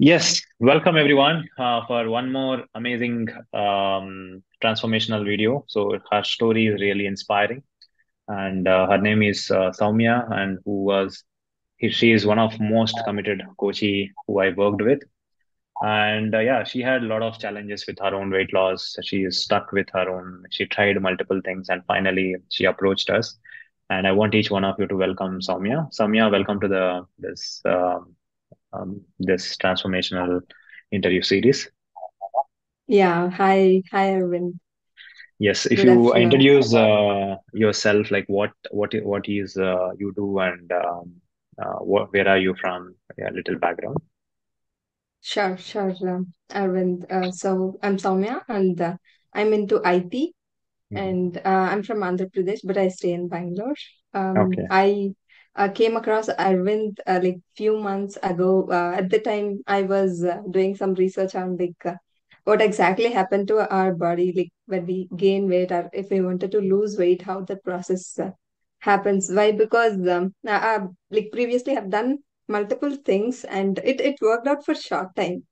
Yes, welcome everyone for one more amazing transformational video. So her story is really inspiring, and her name is Soumya, and she is one of most committed coachee who I worked with. And yeah, she had a lot of challenges with her own weight loss. She is stuck with her own. She tried multiple things, and finally she approached us. And I want each one of you to welcome Soumya. Soumya, welcome to the this transformational interview series. Yeah, hi Arvind. Yes, if Good you afternoon. introduce yourself, like what is you do and where are you from? Yeah, little background. Sure, Arvind. So I'm Soumya and I'm into IT Mhm. and I'm from Andhra Pradesh, but I stay in Bangalore. Okay. I came across Arvind like few months ago. At the time, I was doing some research on what exactly happened to our body, like when we gain weight or if we wanted to lose weight, how the process happens. Why? Because like previously, I've done multiple things and it worked out for short time.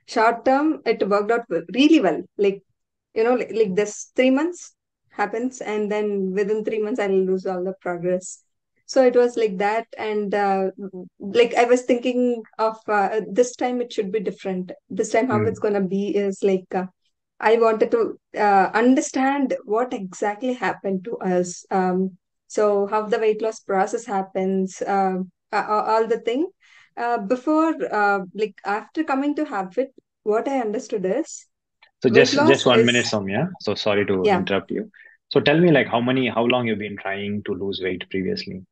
Short term, it worked out really well. Like this 3 months happens and then within 3 months I'll lose all the progress. So it was like that. And like I was thinking of this time it should be different. This time how it's Mm. going to be is I wanted to understand what exactly happened to us. So how the weight loss process happens, all the thing. Before, like after coming to Habfit, what I understood is So weight just loss 1 minute, is, Soumya. So sorry to yeah. interrupt you. So tell me, like, how long you've been trying to lose weight previously?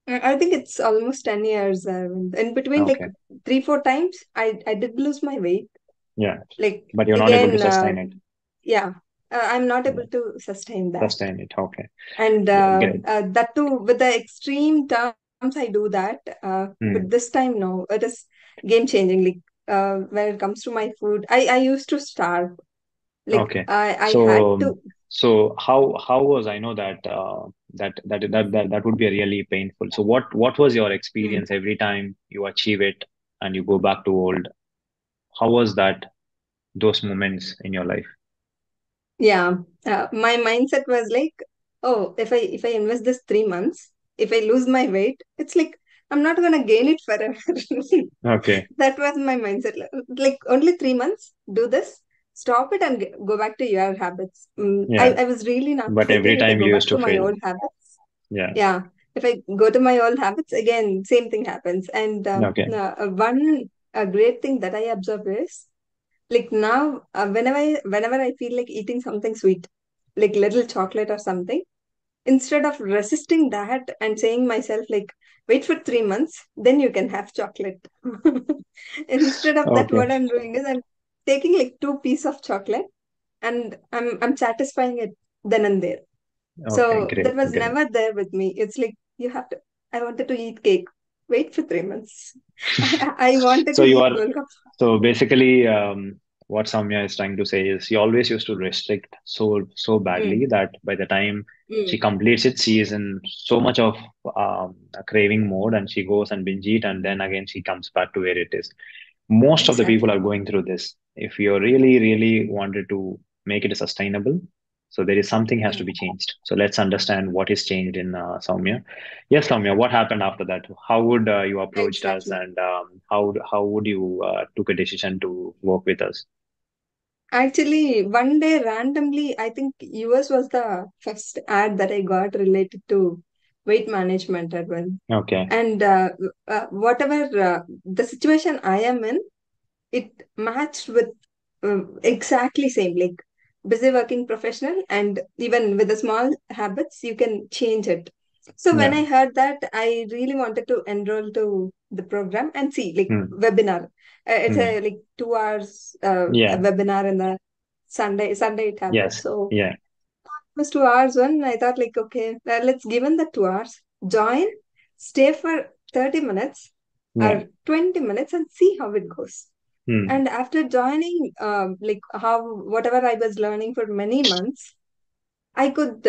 I think it's almost 10 years. In between, like Okay. 3, 4 times, I did lose my weight. Yeah, Like but you're not able to again, sustain it. yeah, I'm not Yeah, able to sustain that. sustain it. Okay. And Yeah, great. that too, with the extreme terms, I do that. But Mm. this time, no, it is game changing. Like when it comes to my food, I used to starve. Like Okay. I had So, to. so how was I know that that would be really painful. So what was your Hmm. experience every time you achieve it and you go back to old? How was that those moments in your life? Yeah, my mindset was like, oh, if I invest this 3 months, if I lose my weight, it's like I'm not gonna gain it forever. Okay. That was my mindset. Like only 3 months, do this, stop it, and go back to your habits. Yeah. I was really not But every thinking if I time go you back used to to my fail. old habits. Yeah. Yeah, if I go to my old habits again, same thing happens. And Okay. one great thing that I observe is like now, whenever I feel like eating something sweet, like little chocolate or something, instead of resisting that and saying myself like, wait for 3 months, then you can have chocolate. Instead of that, Okay. what I'm doing is I'm taking like 2 pieces of chocolate and I'm satisfying it then and there. Okay. So that Great. was Great. never there with me. It's like you have to. I wanted to eat cake. Wait for 3 months. I wanted So to you eat are Golgappa. so basically what Samya is trying to say is she always used to restrict so badly Mm, that by the time she mm, completes it, she is in so much of a craving mode and she goes and binge eat and then again she comes back to where it is. Most of the people exactly. are going through this. If you really wanted to make it sustainable, so there is something has to Mm, be changed. So let's understand what is changed in Soumya. Yes, Soumya, what happened after that? How would you approached us, exactly. and how would you took a decision to work with us? Actually, one day randomly, I think US was the first ad that I got related to weight management as well. Okay. And whatever the situation I am in, it matched with exactly same, like busy working professional, and even with the small habits, you can change it. So when Yeah. I heard that, I really wanted to enroll to the program and see like Hmm. webinar. It's Hmm. a like 2 hours a Yeah. webinar in the Sunday it happens. Yes. So Yeah. it was 2 hours one. I thought like okay, let's give in the 2 hours, join, stay for 30 minutes Yeah. or 20 minutes and see how it goes. Hmm. And after joining, like how whatever I was learning for many months, I could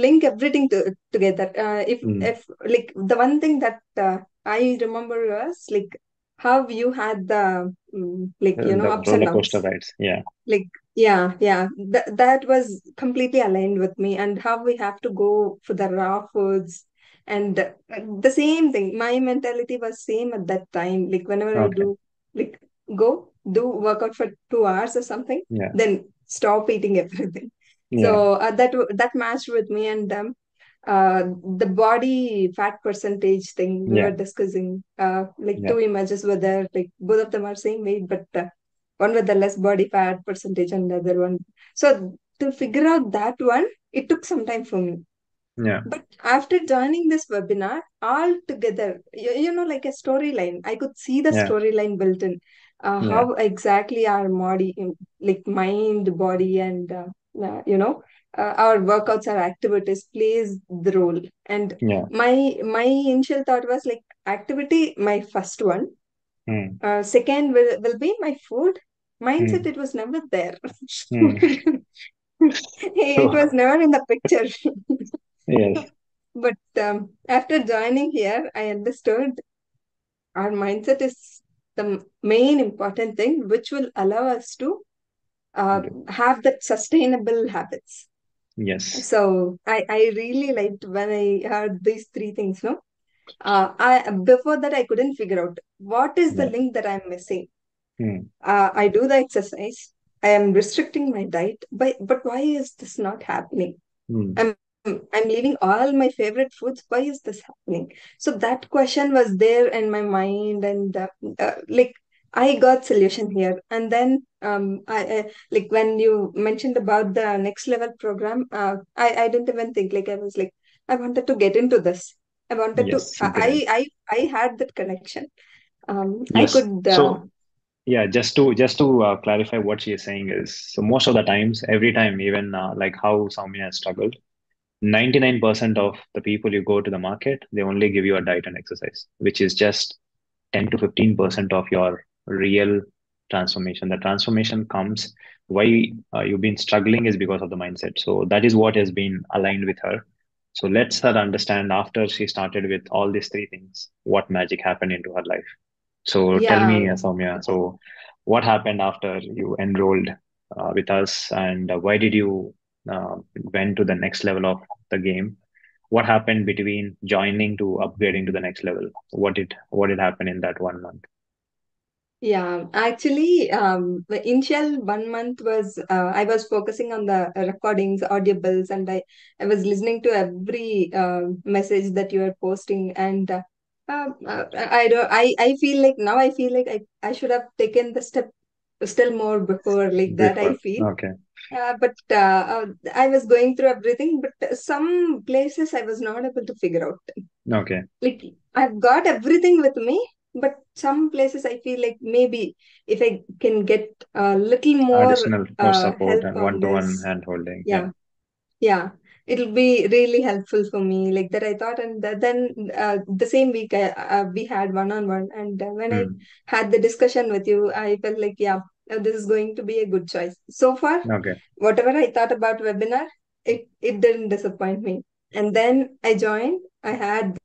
link everything together. If Hmm. if like the one thing that I remember was like how you had the like The ups and roller coaster downs. rides. Yeah. Like, yeah, that was completely aligned with me, and how we have to go for the raw foods. And the same thing, my mentality was same at that time. Like whenever I Okay. do, like, go do workout for 2 hours or something, Yeah. then stop eating everything. Yeah. So that matched with me. And the body fat percentage thing we were Yeah. discussing, like Yeah. two images were there, like both of them are same weight, but one with the less body fat percentage and the other one. So to figure out that one, it took some time for me. Yeah. But after joining this webinar, all together, like a storyline, I could see the Yeah. storyline built in. Yeah. How exactly our body, like mind, body, and our workouts, our activities plays the role. And Yeah. my initial thought was like activity, my first one. Mm. Second will be my food mindset. Mm. It was never there. Mm. It was So, never in the picture. yes. But after joining here, I understood our mindset is the main important thing, which will allow us to have that sustainable habits. Yes. So I really liked when I heard these three things. No, I before that I couldn't figure out what is the Yeah. link that I'm missing. Mm. I do the exercise. I am restricting my diet, but why is this not happening? Mm. I'm I'm leaving all my favorite foods. Why is this happening? So that question was there in my mind, and like I got solution here. And then I like when you mentioned about the next level program, I didn't even think. Like I was like I wanted to get into this. I wanted to. Yes. Great. I had that connection. I Yes. could. So, yeah, just to clarify what she is saying is, so most of the times, every time, even like how Soumya has struggled, 99% of the people you go to the market, they only give you a diet and exercise, which is just 10 to 15% of your real transformation. The transformation comes why you've been struggling is because of the mindset. So that is what has been aligned with her. So let's her understand after she started with all these three things, what magic happened into her life. So tell Yeah. me, Soumya, so what happened after you enrolled with us, and why did you went to the next level of the game? What happened between joining to upgrading to the next level? What did happen in that 1 month? Yeah, actually, the initial 1 month was I was focusing on the recordings, audibles, and I was listening to every message that you are posting. And I don't I feel like now I feel like I should have taken the step still more before, like that I Before. feel. Okay. But I was going through everything, but some places I was not able to figure out. Okay. Like I've got everything with me, but some places I feel like maybe if I can get a little more Additional more support help and on one-to-one this, hand holding. Yeah. yeah, yeah, it'll be really helpful for me. Like that I thought. And then the same week we had one-on-one, and when I Hmm. had the discussion with you, I felt like, yeah, this is going to be a good choice. So far, Okay. whatever I thought about webinar, it didn't disappoint me. And then I joined. I had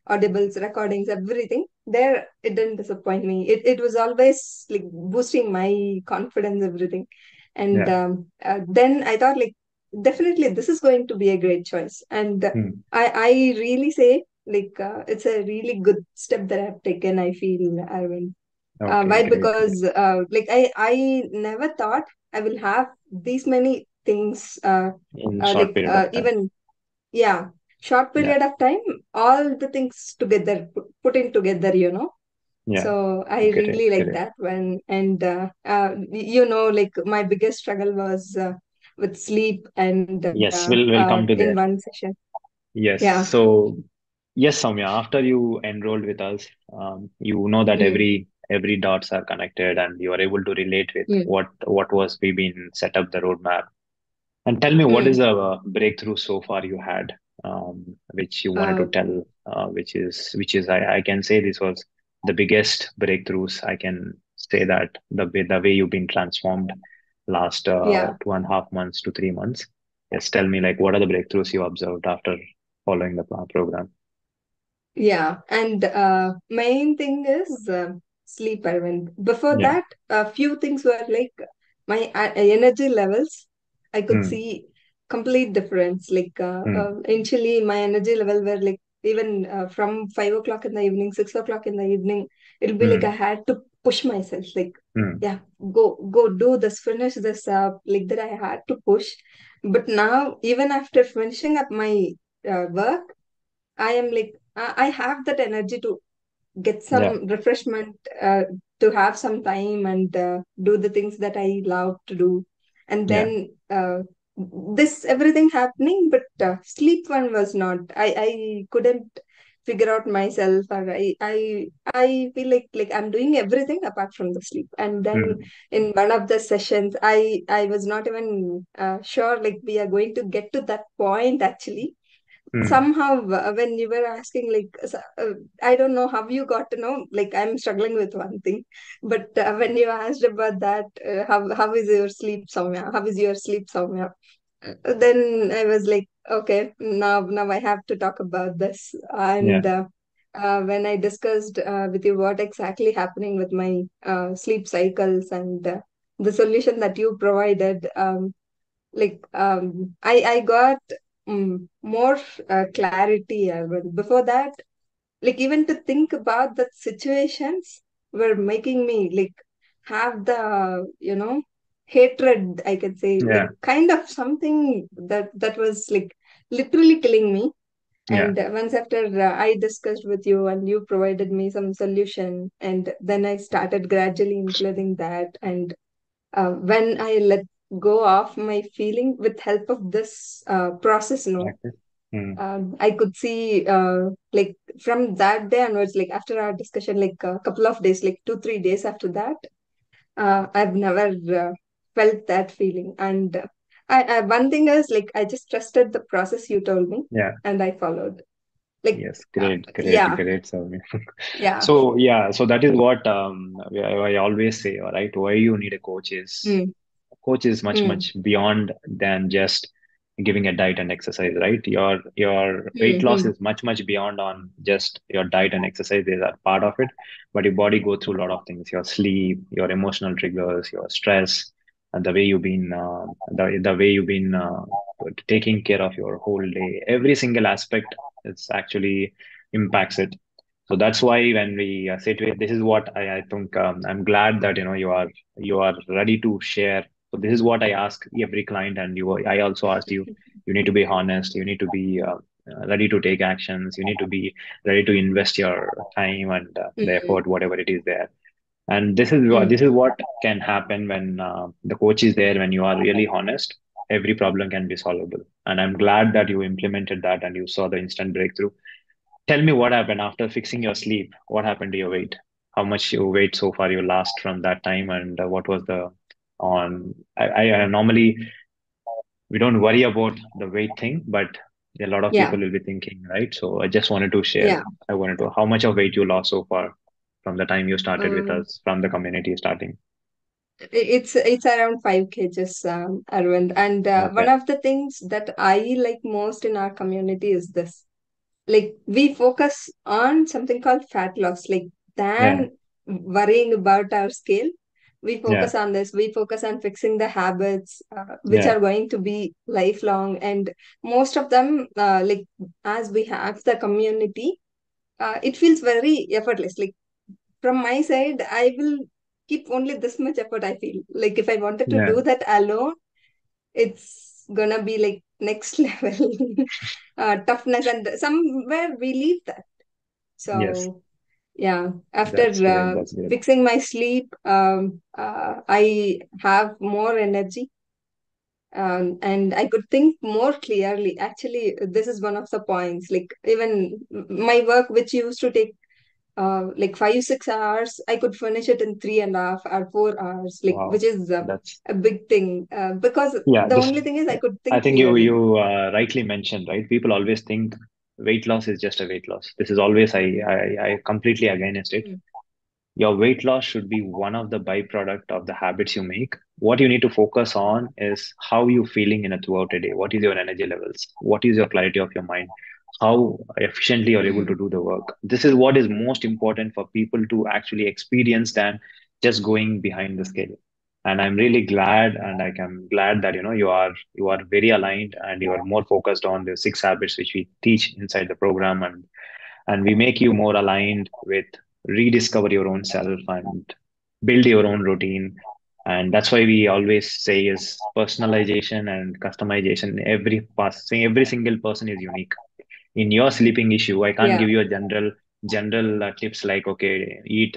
audibles, recordings, everything. There, it didn't disappoint me. It was always like boosting my confidence, everything. And Yeah. then I thought like definitely this is going to be a great choice. And Hmm. I really say like it's a really good step that I've taken. I feel, Arvind. Okay. Why? Great. Great. Because like I never thought I will have these many things. In short period of time. Even, yeah, short Yeah. period of time, all the things together, put in together. Yeah. So I Great. really like Great. that one. And like my biggest struggle was with sleep and Yes. We'll come to in there. one session. Yes. Yeah. So yes, Soumya, after you enrolled with us, you know that Mm, every dots are connected, and you are able to relate with mm, what was we been set up the roadmap. And tell me, what is mm. a breakthrough so far you had, which you wanted to Uh, tell, which is I can say this was the biggest breakthroughs. I can say that the way you've been transformed last yeah. 2.5 months to 3 months. Yes, tell me like what are the breakthroughs you observed after following the program? Yeah, and main thing is sleep, Arvind. Before Yeah. that, a few things were like my energy levels. I could Mm, see complete difference. Like mm, initially, my energy level were like even from 5 o'clock in the evening, 6 o'clock in the evening. It'll be like I mm, had to push myself. Like, mm. yeah, go do this, finish this up. Like that, I had to push. But now, even after finishing up my work, I am like I have that energy to get Yeah. some refreshment, to have some time and do the things that I love to do, and Yeah. then this everything happening, but sleep one was not. I couldn't figure out myself, or I feel like I'm doing everything apart from the sleep. And then Mm, in one of the sessions, I was not even sure like we are going to get to that point actually. mm. Somehow when you were asking like I don't know how you got to know, like I'm struggling with one thing, but when you asked about that, how is your sleep, Soumya, how is your sleep, Soumya, then I was like, okay, now I have to talk about this. Yeah. And when I discussed with you what exactly happening with my sleep cycles, and the solution that you provided, like I got more clarity. But before that, like even to think about that situations were making me like have the hatred, I can say, Yeah. like kind of something that was like literally killing me. Yeah. And once after I discussed with you and you provided me some solution, and then I started gradually implementing that. And when I let go of my feeling with help of this process, Practice. Mm. I could see like from that day onwards, like after our discussion, like a couple of days, like 2 3 days after that, I've never felt that feeling. And one thing is like I just trusted the process you told me, Yeah. and I followed. Like Yes. Great. Great. yeah, Great. So, yeah, so yeah. So that is what I always say. All right. Why you need a coach is mm, coach is much mm, much beyond than just giving a diet and exercise, right? Your weight mm, loss mm, is much much beyond on just your diet and exercise. These are part of it, but your body go through a lot of things: your sleep, your emotional triggers, your stress, and the way you've been the way you've been taking care of your whole day. Every single aspect is actually impacts it. So that's why when we say to it, this is what I think I'm glad that you are ready to share. So this is what I ask every client, and I also asked you. You need to be honest. You need to be ready to take actions. You need to be ready to invest your time and the mm, effort, whatever it is there. And this mm. is what can happen when the coach is there. When you are really honest, every problem can be solvable. And I'm glad that you implemented that and you saw the instant breakthrough. Tell me what happened after fixing your sleep. What happened to your weight? How much you weight so far you lost from that time, and what was the on? Normally we don't worry about the weight thing, but a lot of Yeah, people will be thinking, right? So I just wanted to share. yeah. I wanted to how much of weight you lost so far from the time you started with Um, us, from the community starting. it's around 5 kgs, Arvind. And one Okay. of the things that I like most in our community is this. Like we focus on something called fat loss, like Yeah. than worrying about our scale. We Yeah. focus on this. We focus on fixing the habits, which Yeah. are going to be lifelong. And most of them, like as we have the community, it feels very effortless. Like from my side, I will keep only this much effort. I feel like if I wanted to Yeah. do that alone, it's gonna be like next level toughness, and somewhere we leave that. Yes. So yeah, after That's great. That's great. fixing my sleep, I have more energy, and I could think more clearly. Actually, this is one of the points. Like even my work, which used to take like 5 6 hours, I could finish it in 3.5 or 4 hours, like which Wow. is That's a big thing, because yeah. the This only thing is I could I think think you clearly. you rightly mentioned, right? People always think weight loss is just a weight loss. This is always I completely against it. Mm, Your weight loss should be one of the byproduct of the habits you make. What you need to focus on is how you feeling in a throughout a day. What is your energy levels? What is your clarity of your mind? how efficiently you're able to Mm. do the work. This is what is most important for people to actually experience than just going behind the scale. And I'm really glad, and I'm glad that you are very aligned and you are more focused on the 6 habits which we teach inside the program, and we make you more aligned with rediscover your own self and build your own routine. And that's why we always say is personalization and customization. Every single person is unique. In your sleeping issue, I can't Yeah. give you a general tips like, okay, eat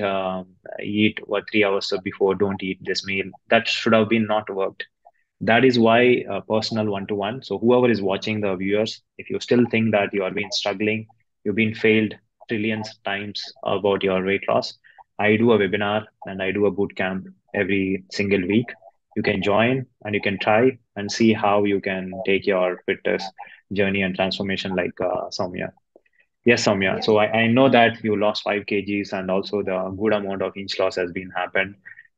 what 3 hours before, don't eat this meal. That should have been not worked. That is why personal one-to-one. So whoever is watching, the viewers, if you still think that you are been struggling, you've been failed trillions times about your weight loss, I do a webinar and I do a boot camp every single week. You can join and you can try and see how you can take your fitness journey and transformation like Soumya. Yes, Soumya. Yeah. So I know that you lost 5 kgs and also the good amount of inch loss has been happened.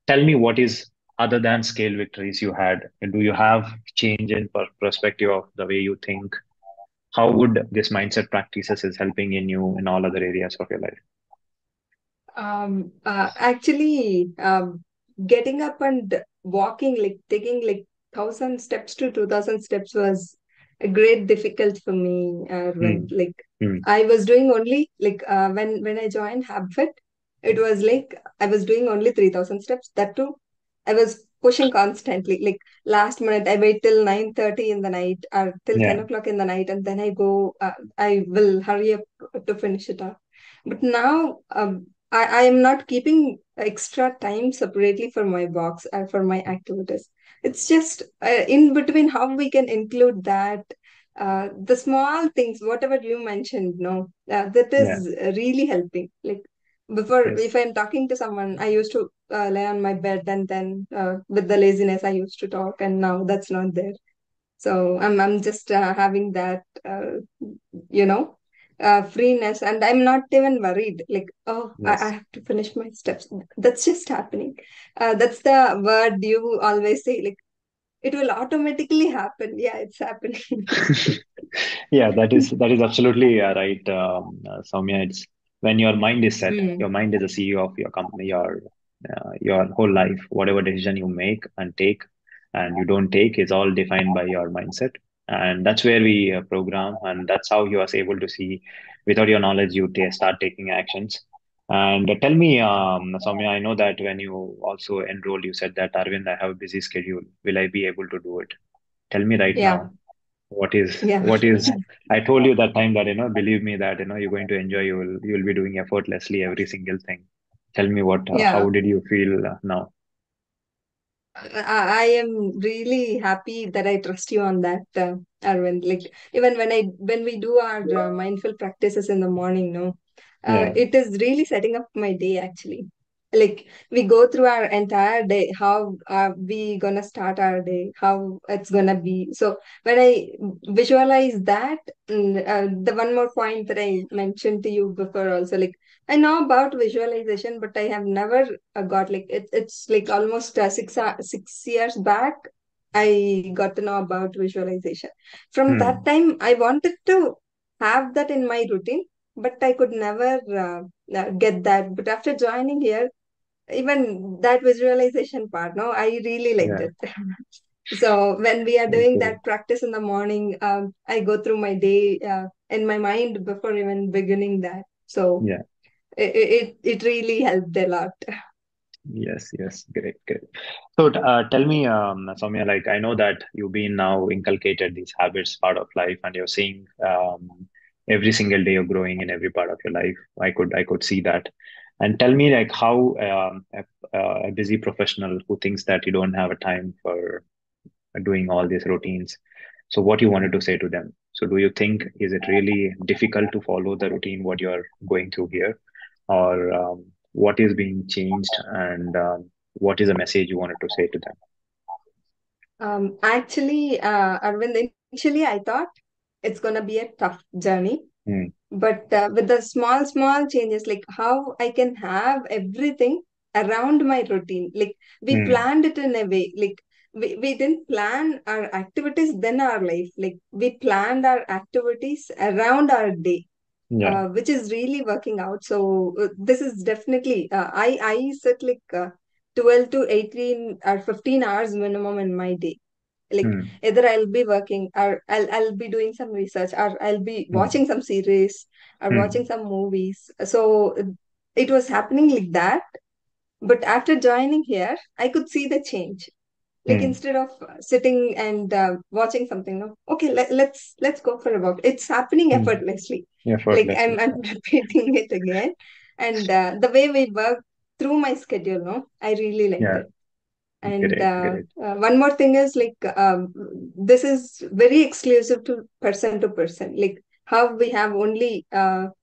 Tell me what is other than scale victories you had. Do you have change in perspective of the way you think? How would this mindset practices is helping in you in all other areas of your life? Actually, getting up and walking, like taking like 1,000 steps to 2,000 steps was a great difficult for me. When Hmm. like Hmm. I was doing only like when I joined Habbfit, it was like I was doing only 3,000 steps. That too, I was pushing constantly. Like last minute, I wait till 9:30 in the night or till ten Yeah. o'clock in the night, and then I go. I will hurry up to finish it up. But now, I am not keeping extra time separately for my box or for my activities. It's just in between how we can include that. The small things, whatever you mentioned, no, that Yeah. is really helping. Like before, Yes. if I'm talking to someone, I used to lay on my bed, and then with the laziness, I used to talk, and now that's not there. So I'm just having that you know freeness, and I'm not even worried like, oh, I Yes. have to finish my steps. That's just happening. That's the word you always say, like it will automatically happen. Yeah, it's happening. Yeah, that is absolutely right, Soumya. It's when your mind is set, Mm. your mind is the CEO of your company, your whole life. Whatever decision you make and take, and you don't take, is all defined by your mindset. And that's where we program, and that's how you are able to see. Without your knowledge, you start taking actions. And tell me, Soumya, I know that when you also enrolled, you said that, Arvind, I have a busy schedule. Will I be able to do it? Tell me right Yeah. now Yeah. what is I told you that time that believe me that you're going to enjoy. You will be doing effortlessly every single thing. Tell me what Yeah. how did you feel now? I am really happy that I trust you on that, Arvind. Like even when we do our mindful practices in the morning, no, Yeah. it is really setting up my day actually. Like we go through our entire day, how are we gonna start our day, how it's gonna be. So when I visualize that, the one more point that I mentioned to you before also, like I know about visualization, but I have never got like it's like almost 6 years back. I got to know about visualization. From that Hmm. time, I wanted to have that in my routine, but I could never get that. But after joining here, even that visualization part, no, I really liked Yeah. it. So when we are doing Okay. that practice in the morning, I go through my day in my mind before even beginning that. So Yeah. it really helped a lot. Yes, yes, great, great. So, tell me, Soumya, like I know that you've been now inculcated these habits part of life, and you're seeing every single day you're growing in every part of your life. I could see that. And tell me, like, how a busy professional who thinks that you don't have a time for doing all these routines. So, what you wanted to say to them? So, do you think is it really difficult to follow the routine what you're going through here, or what is being changed, and what is a message you wanted to say to them? Actually, Arvind, initially I thought it's gonna be a tough journey, Hmm. but with the small changes, like how I can have everything around my routine, like we Hmm. planned it in a way, like we didn't plan our activities then our life. Like we planned our activities around our day, Yeah. which is really working out. So this is definitely I set like 12 to 18 or 15 hours minimum in my day. Like Hmm. either I'll be working or I'll be doing some research or I'll be Hmm. watching some series or watching Hmm. some movies. So it was happening like that. But after joining here, I could see the change. Like Hmm. instead of sitting and watching something, no, okay, let's go for a walk. It's happening Hmm. effortlessly. Like Effortlessly. I'm repeating it again, and the way we work through my schedule, no, I really liked Yeah. it. And Great. Great. one more thing is like this is very exclusive to person. Like how we have only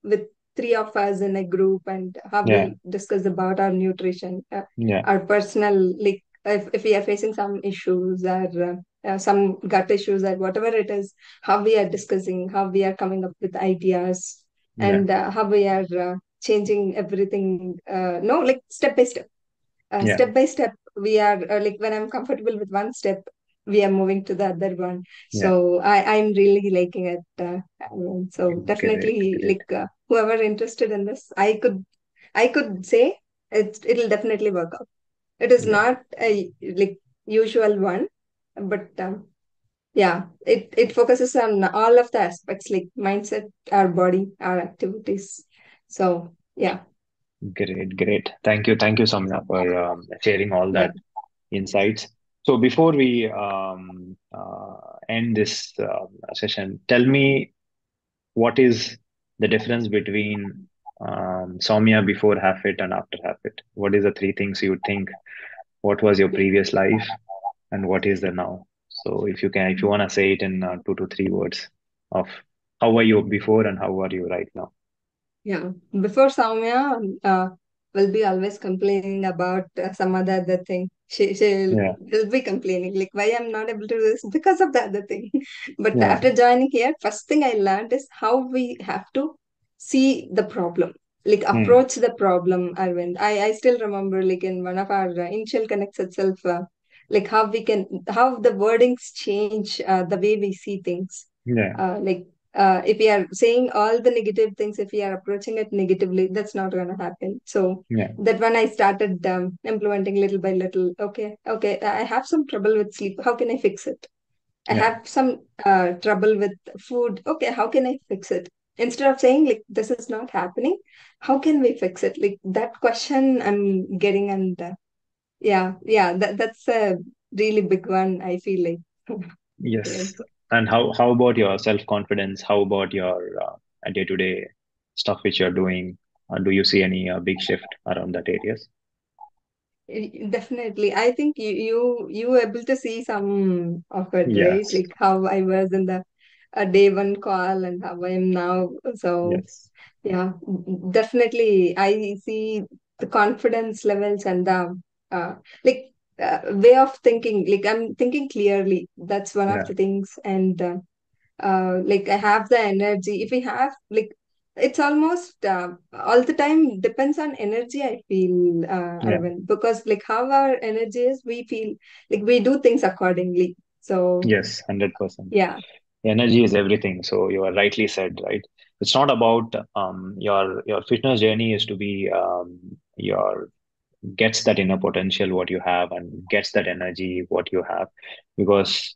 with three of us in a group, and how Yeah. we discuss about our nutrition, Yeah. our personal, like if we are facing some issues or some gut issues or whatever it is, how we are discussing, how we are coming up with ideas, Yeah. and how we are changing everything. No, like step by step, Yeah. step by step we are like when I'm comfortable with one step, we are moving to the other one. Yeah. So I'm really liking it. So Great. definitely Great. like whoever interested in this, I could say it'll definitely work out. It is Yeah. not a like usual one, but yeah, it focuses on all of the aspects like mindset, our body, our activities. So yeah. Great. Great. Thank you. Thank you, Samya, for sharing all Yeah. that insights. So before we end this session, tell me what is the difference between Soumya before Habbfit and after Habbfit? What is the three things you think? What was your previous life, and what is the now? So if you can, if you want to say it in 2 to 3 words of how were you before and how are you right now? Yeah, before Soumya will be always complaining about some other thing. Yeah. Will be complaining like why I'm not able to do this because of the other thing. But Yeah. after joining here, first thing I learned is how we have to see the problem, like Hmm. approach the problem. Arvind, I still remember like in one of our initial connects itself, like how the wordings change the way we see things. Yeah. Like if we are saying all the negative things, if we are approaching it negatively, that's not going to happen. So Yeah. that when I started implementing little by little, okay, I have some trouble with sleep. How can I fix it? I Yeah. have some trouble with food. Okay, how can I fix it? Instead of saying like this is not happening, how can we fix it? Like that question I'm getting, and yeah, that's a really big one. I feel like. Yes. Yes. And how about your self-confidence? How about your day-to-day stuff which you're doing? Do you see any big shift around that areas? Definitely. I think you were able to see some of it, right? Yes. Like how I was in the day one call and how I am now. So Yes. yeah, definitely I see the confidence levels and the like way of thinking. Like I'm thinking clearly. That's one of Yeah. the things. And like I have the energy. If we have like it's almost all the time depends on energy. I feel Yeah. Arvind, because like how our energy is, we feel like we do things accordingly. So Yes. 100%. yeah, Energy is everything. So you are rightly said, right? It's not about your fitness journey is to be your gets that inner potential what you have and gets that energy what you have, because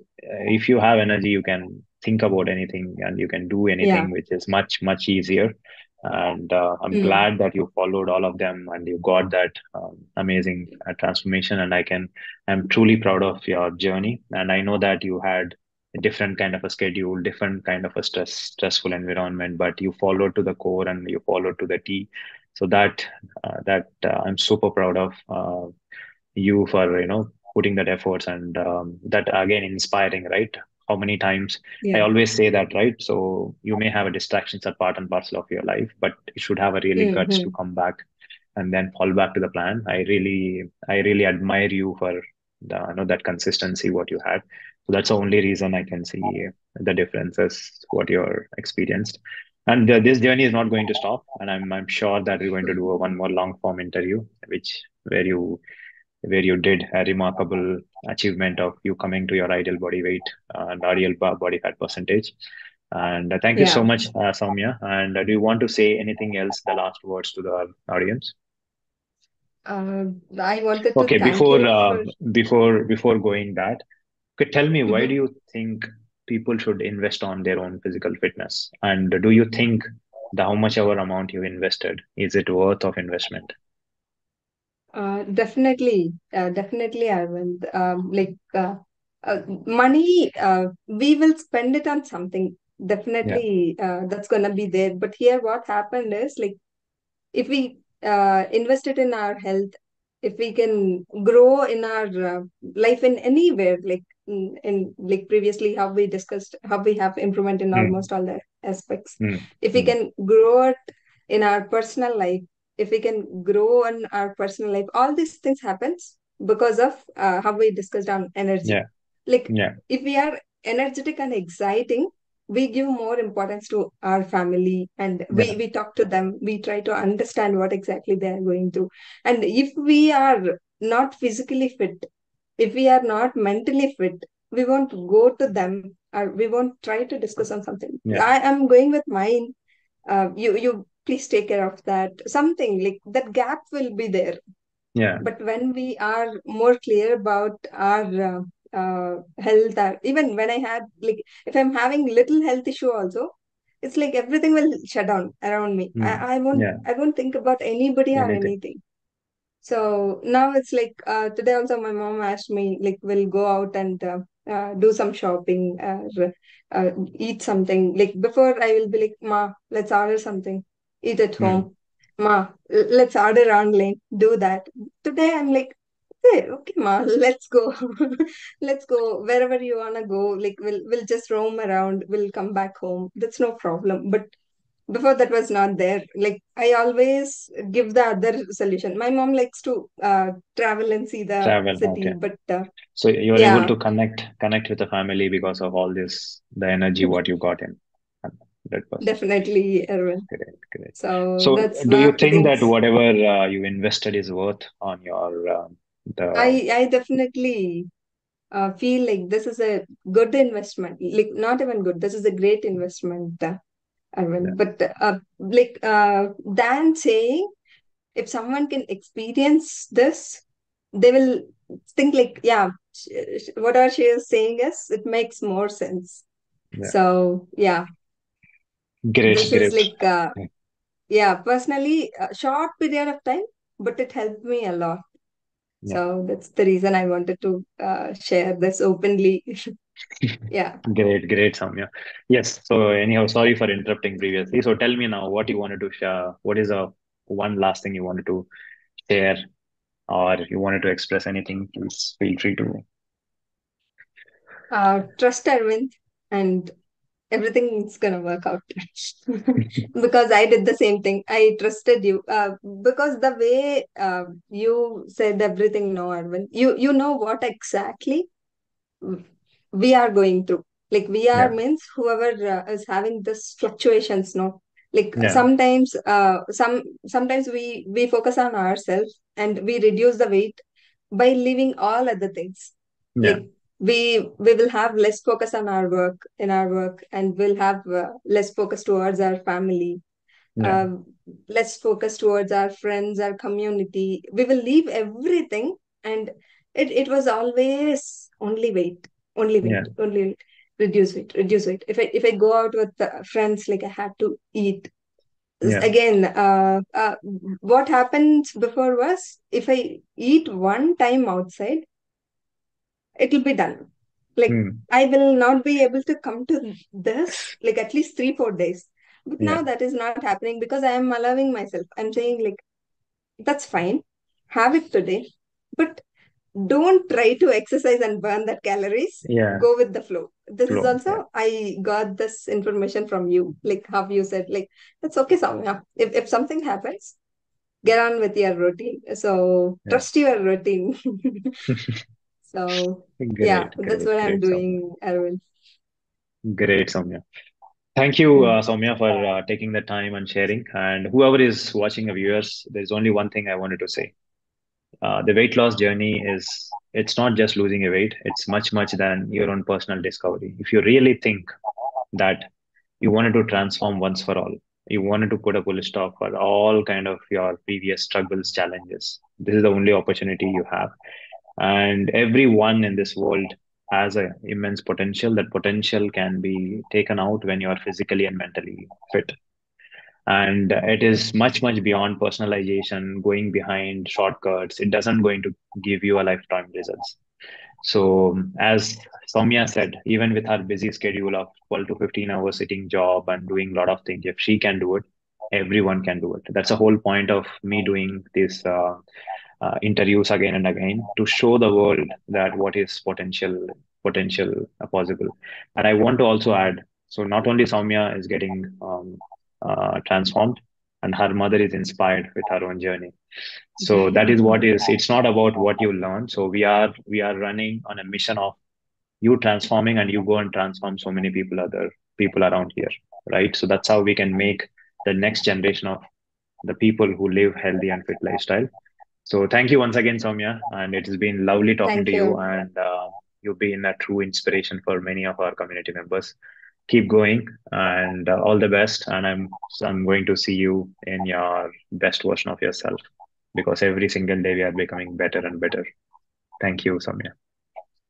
if you have energy you can think about anything and you can do yeah, anything, which is much easier. And I'm mm, glad that you followed all of them and you got that amazing transformation. And I'm truly proud of your journey, and I know that you had a different kind of a schedule, different kind of a stressful environment, but you followed to the core and you followed to the T. So that I'm super proud of you for putting that efforts, and that again inspiring, right? How many times I yeah, always say that, right? So you may have a distractions are part and parcel of your life, but you should have a really guts to mm-hmm. come back and then fall back to the plan. I really admire you for that consistency what you had. So that's the only reason I can see the differences what you're experienced. And this journey is not going to stop, and I'm sure that we're going to do a one more long form interview, which where where you did a remarkable achievement of you coming to your ideal body weight and ideal body fat percentage. And thank you so Yeah. much, Soumya. And do you want to say anything else, the last words to the audience? Uh, I wanted to Okay, thank before you for. before going that, okay, tell me, why do Mhm. you think people should invest on their own physical fitness? And do you think the how much ever amount you invested, is it worth of investment? Definitely, Arvind. Money, we will spend it on something. Yeah. Definitely, that's gonna be there. But here, what happened is like if we invest it in our health, if we can grow in our life in anywhere, like like previously how we discussed, how we have improvement in Mm, almost all the aspects. mm, If we mm. can grow it in our personal life, if we can grow in our personal life, all these things happens because of how we discussed on energy. Yeah, Like yeah, if we are energetic and exciting, we give more importance to our family, and yeah, we talk to them, we try to understand what exactly they are going through. And if we are not physically fit, if we are not mentally fit, we won't go to them, or we won't try to discuss on something. yeah, I am going with mine, you please take care of that, something like that. Gap will be there. yeah. But when we are more clear about our health, or even when I had like, if I'm having little health issue also, it's like everything will shut down around me. Mm, I yeah. I won't think about anybody or Anything. anything. So now it's like today also my mom asked me like we'll go out and do some shopping, eat something. Like before I will be like, Ma, let's order something, eat at Mm, home. Ma, let's order online, do that. Today I'm like, hey, okay, Ma, let's go. Let's go wherever you wanna go. Like we'll just roam around. We'll come back home. That's no problem. But before that was not there. Like I always give the other solution. My mom likes to travel and see the travel. city, Okay. but So you're able yeah, to connect with the family because of all this, the energy what you got in. 100%. definitely, Erwin. Great, great. So So that's do one you of the think that things. whatever you invested is worth on your the I definitely feel like this is a good investment. Like not even good. This is a great investment, yeah, Arvind. But than saying, if someone can experience this, they will think like, yeah, whatever she is saying is, it makes more sense. yeah. So yeah, Great, this is great. like, yeah, personally, a short period of time, but it helped me a lot. Yeah. So that's the reason I wanted to share this openly. Yeah. Great, great, Samya. Yes. So anyhow, sorry for interrupting previously. So tell me now what you wanted to share. What is the one last thing you wanted to share, or you wanted to express anything? Please feel free to. Trust Arvind, and everything's gonna work out. Because I did the same thing. I trusted you. Because the way you said everything, no, Arvind, you know what exactly we are going through. Like we are Yeah, means whoever is having this fluctuations, no. Like yeah, sometimes we focus on ourselves and we reduce the weight by leaving all other things. yeah, Like we will have less focus on our work, in our work, and we'll have less focus towards our family, yeah, uh, less focus towards our friends, our community. We will leave everything, and it was always only weight, only yeah, weight, only weight. Reduce weight, reduce weight. If I go out with friends, like I had to eat. yeah. Again, what happened before was if I eat one time outside, it will be done. Like Hmm. I will not be able to come to this like at least 3 4 days. But Yeah, now that is not happening because I am allowing myself. I'm saying like that's fine, have it today, but don't try to exercise and burn that calories. yeah. Go with the flow. This is Flow. Yeah, also I got this information from you, like how you said like it's okay, Soumya. If something happens, get on with your routine. So yeah. trust your routine. So yeah, Great, that's great, what I'm great, Soumya. doing, Arvind. Great, Soumya. Thank you, Mm. Soumya, for taking the time and sharing. And whoever is watching, the viewers, there's only one thing I wanted to say. the weight loss journey is, it's not just losing a weight, it's much than your own personal discovery. If you really think that you wanted to transform once for all, you wanted to put a full stop for all kind of your previous struggles, challenges, this is the only opportunity you have. And everyone in this world has a immense potential. That potential can be taken out when you are physically and mentally fit. And it is much beyond personalization, going behind shortcuts. It doesn't going to give you a lifetime results. So as Soumya said, even with her busy schedule of 12 to 15 hours sitting job and doing a lot of things, if she can do it, everyone can do it. That's the whole point of me doing this interviews again and again, to show the world that what is potential possible. And I want to also add, so not only Soumya is getting transformed, and her mother is inspired with her own journey. So that is what is, it's not about what you learn. So we are running on a mission of you transforming, and you go and transform so many people, other people around here, right? So that's how we can make the next generation of the people who live healthy and fit lifestyle. So thank you once again, Soumya, and it has been lovely talking to Thank you. you. And you've been a true inspiration for many of our community members. Keep going, and all the best. And I'm going to see you in your best version of yourself, because every single day we are becoming better and better. Thank you, Soumya.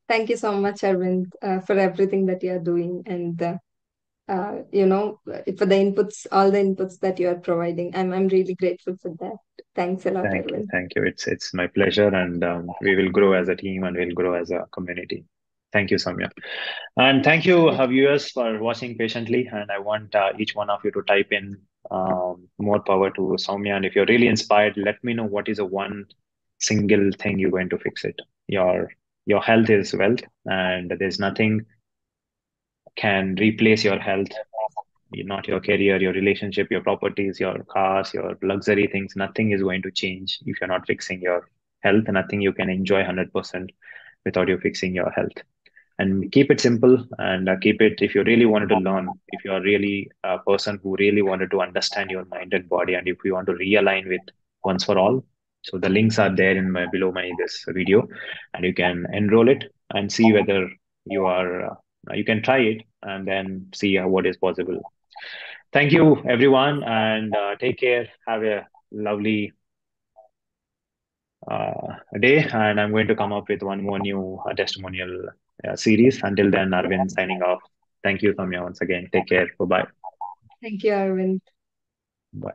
Thank you so much, Arvind, for everything that you are doing and for the inputs, all the inputs that you are providing. I'm really grateful for that. Thanks a lot, Thank you, Arvind. thank you. It's my pleasure, and we will grow as a team, and we'll grow as a community. Thank you, Soumya. And thank you, Thank you. viewers, for watching patiently. And I want each one of you to type in more power to Soumya. And if you're really inspired, let me know what is the one single thing you're going to fix it. Your health is wealth, and there's nothing can replace your health, not your career, your relationship, your properties, your cars, your luxury things. Nothing is going to change if you're not fixing your health. Nothing you can enjoy 100% without you fixing your health. And keep it simple, and keep it, if you really wanted to learn, if you are really a person who really wanted to understand your mind and body, and if you want to realign with once for all, so the links are there in my below my this video, and you can enroll it and see whether you are you can try it and then see what is possible. Thank you, everyone, and take care. Have a lovely day. And I'm going to come up with one more new testimonial series. Until then, Arvind signing off. Thank you, Soumya, once again. Take care. Bye bye. Thank you, Arvind. Bye.